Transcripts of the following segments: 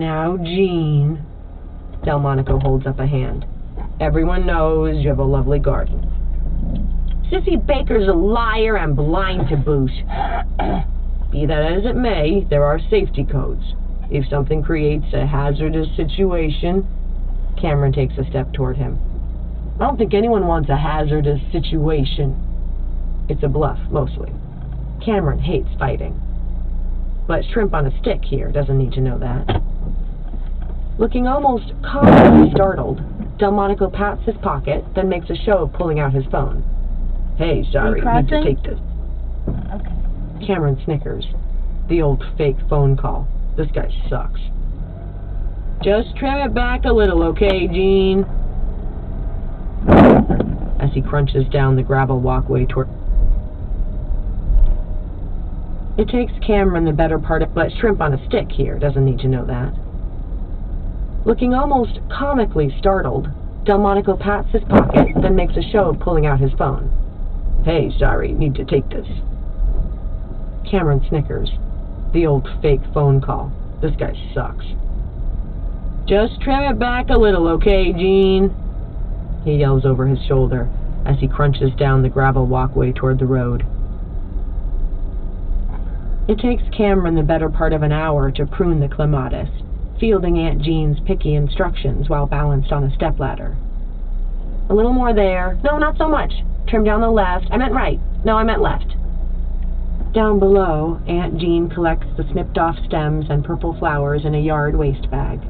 Now, Jean. Delmonico holds up a hand. Everyone knows you have a lovely garden. Sissy Baker's a liar and blind to boot. Be that as it may, there are safety codes. If something creates a hazardous situation... Cameron takes a step toward him. I don't think anyone wants a hazardous situation. It's a bluff, mostly. Cameron hates fighting. But Shrimp on a Stick here doesn't need to know that. Looking almost comically startled, Delmonico pats his pocket, then makes a show of pulling out his phone. Hey, sorry, need to take this. Okay. Cameron snickers. The old fake phone call. This guy sucks. Just trim it back a little, okay, Jean? As he crunches down the gravel walkway toward... It takes Cameron the better part of... But Shrimp on a Stick here doesn't need to know that. Looking almost comically startled, Delmonico pats his pocket, then makes a show of pulling out his phone. Hey, sorry, need to take this. Cameron snickers. The old fake phone call. This guy sucks. Just trim it back a little, okay, Jean? He yells over his shoulder as he crunches down the gravel walkway toward the road. It takes Cameron the better part of an hour to prune the clematis, fielding Aunt Jean's picky instructions while balanced on a stepladder. A little more there. No, not so much. Trim down the left. I meant right. No, I meant left. Down below, Aunt Jean collects the snipped-off stems and purple flowers in a yard waste bag.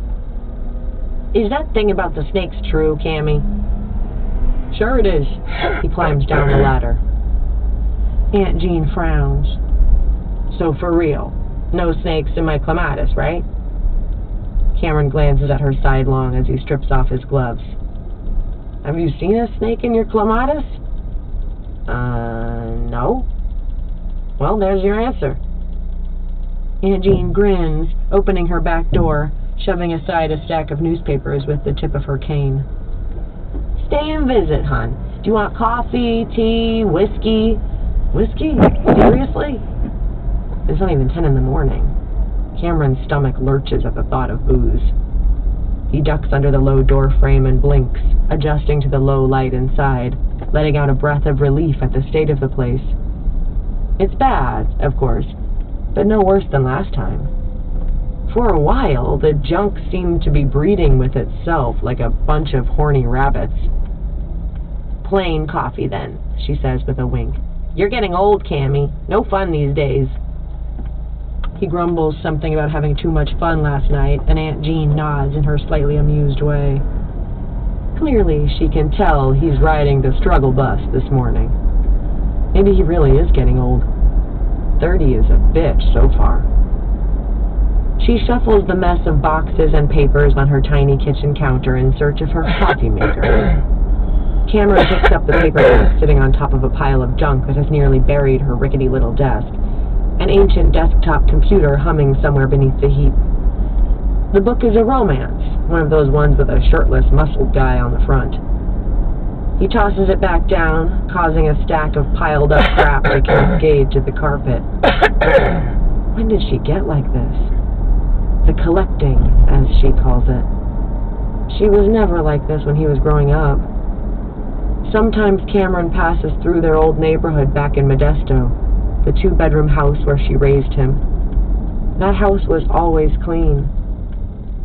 Is that thing about the snakes true, Cammy? Sure it is. He climbs down the ladder. Aunt Jean frowns. So for real, no snakes in my clematis, right? Cameron glances at her sidelong as he strips off his gloves. Have you seen a snake in your clematis? No. Well, there's your answer. Aunt Jean grins, opening her back door, shoving aside a stack of newspapers with the tip of her cane. Stay and visit, hon. Do you want coffee, tea, whiskey? Whiskey? Seriously? It's not even 10 in the morning. Cameron's stomach lurches at the thought of booze. He ducks under the low door frame and blinks, adjusting to the low light inside, letting out a breath of relief at the state of the place. It's bad, of course, but no worse than last time. For a while, the junk seemed to be breeding with itself like a bunch of horny rabbits. Plain coffee, then, she says with a wink. You're getting old, Cammy. No fun these days. He grumbles something about having too much fun last night, and Aunt Jean nods in her slightly amused way. Clearly, she can tell he's riding the struggle bus this morning. Maybe he really is getting old. 30 is a bitch so far. She shuffles the mess of boxes and papers on her tiny kitchen counter in search of her coffee maker. Cameron picks up the paperback sitting on top of a pile of junk that has nearly buried her rickety little desk, an ancient desktop computer humming somewhere beneath the heap. The book is a romance, one of those ones with a shirtless, muscled guy on the front. He tosses it back down, causing a stack of piled-up crap to cascade to the carpet. When did she get like this? The collecting, as she calls it. She was never like this when he was growing up. Sometimes Cameron passes through their old neighborhood back in Modesto, the two-bedroom house where she raised him. That house was always clean.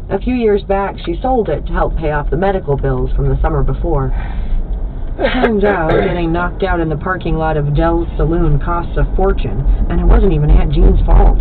A few years back, she sold it to help pay off the medical bills from the summer before. Turns out, getting knocked out in the parking lot of Dell's Saloon costs a fortune, and it wasn't even Aunt Jean's fault.